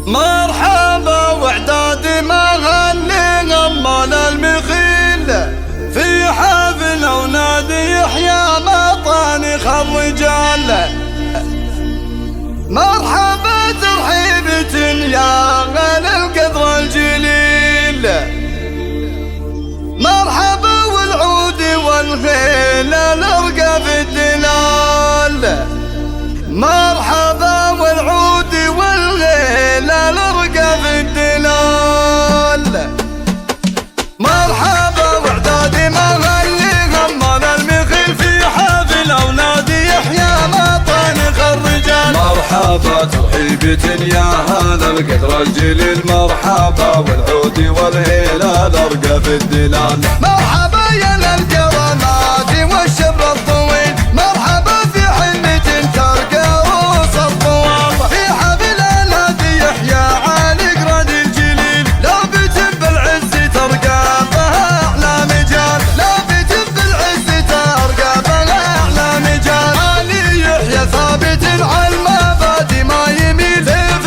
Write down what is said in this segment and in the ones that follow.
مرحبا وعداد مغني غمان المخيل في حفل ونادي يحيى مطانخ الرجال. مرحبا ترحيبة يا غالي القدر الجليل، مرحبا والعود والخيل الارقى في الدلال، مرحبا والعود والخيل الارقى في الدلال. مرحبا وعداد مغني غمان المخيل في حفل ونادي يحيى مطانخ الرجال. مرحبا ترحيبة يا هذا القدر الجليل، مرحبا والعود والهيل الارقى في الدلال. مرحبا يا للكرامات والشبر الطويل، مرحبا في حلمة ترقى روس الطوال. في حفل نادي يحيى عالي قرد الجليل، لابت بالعز ترقى بها اعلى مجال، لابت بالعز ترقى بها اعلى مجال. علي يحيى ثابت على المبادئ ما يميل، سيف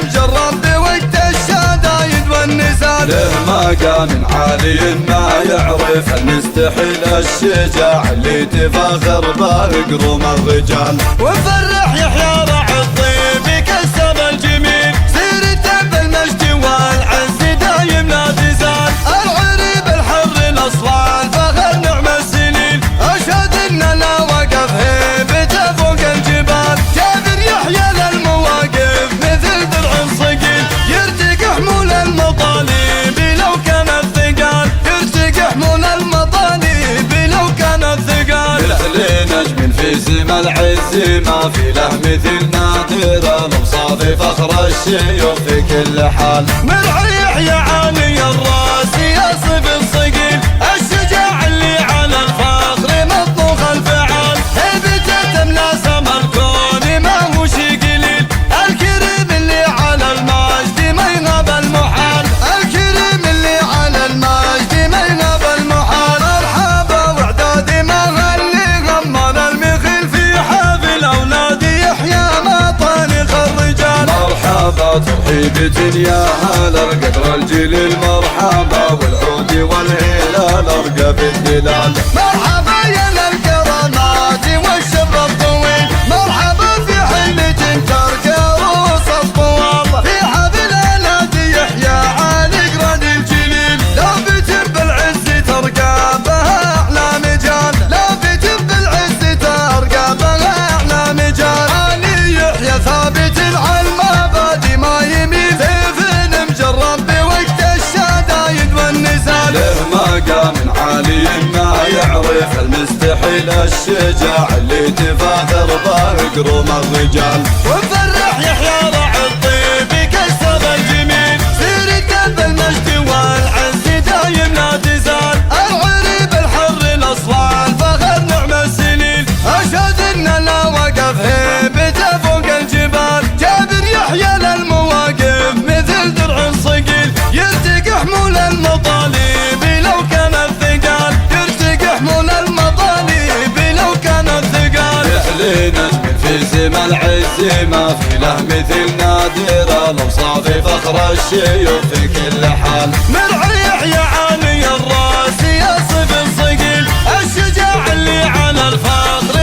مجرب بوقت الشدايد والنزال. له مقام عالي ما يعرف المستحيل، الشجاع اللي تفاخر بقروم الرجال. وفرح يحيى راعي الطيب كسب الجميل، سيرته بالمجد والعز دايم لا تزال. العريب الحر الاصلال فخر نعم السنين، اشهد اننا وقف هيبته فوق الجبال. جابر يحيى للمواقف مثل درع صقيل، يرتقي حمول المطالب لو كان الثقال، يرتقي حمول المطالب لو كان الثقال. مثل نجم في سما العز ما في له مثل، نادر المصافي فخر الشيوخ في كل حال. مرعي يحيى عالي الراس يصف الصقيل، الشجاع اللي على الفخر مطبوخ الفعال. هيبته تملا سما الكون ما هو شي قليل، الكريم اللي على المجد ما يغاب المحال، الكريم اللي على المجد ما يغاب المحال. مرحبا وعداد مغني غمان المخيل في حفل ونادي يحيى مطانخ الرجال. مرحبا ترحيبة يا هذا القدر الجليل، مرحبا والعود والهيل الارقى في الدلال. مرحبا يا للكرامات والشبر الطويل، مرحبا في حلمة ترقى روس الطوال. في حفل نادي يحيى عالي قرد الجليل، لابت بالعز ترقى بها اعلى مجال، لابت بالعز ترقى بها اعلى مجال. علي يحيى ثابت على المبادئ ما يميل، سيف مجرب بوقت الشدايد والنزال. له مقام عالي ما يعرف المستحيل، الشجاع اللي تفاخر بقروم الرجال. وفرح يحيى راعي الطيب كسب الجميل، سيرته بالمجد والعز دايم لا تزال. العريب الحر الاصلال فخر نعم السنين، اشهد اننا وقف هيبته فوق الجبال. جابر يحيى للمواقف مثل درع صقيل، يرتقي حمول المطالب لو كان الثقال، يرتقي حمول المطالب لو كان الثقال. مثل نجم في سما العز ما في له مثل، نادر المصافي فخر الشيوخ في كل حال. مرعي يحيى عالي الراس يصف الصقيل، الشجاع اللي على الفخر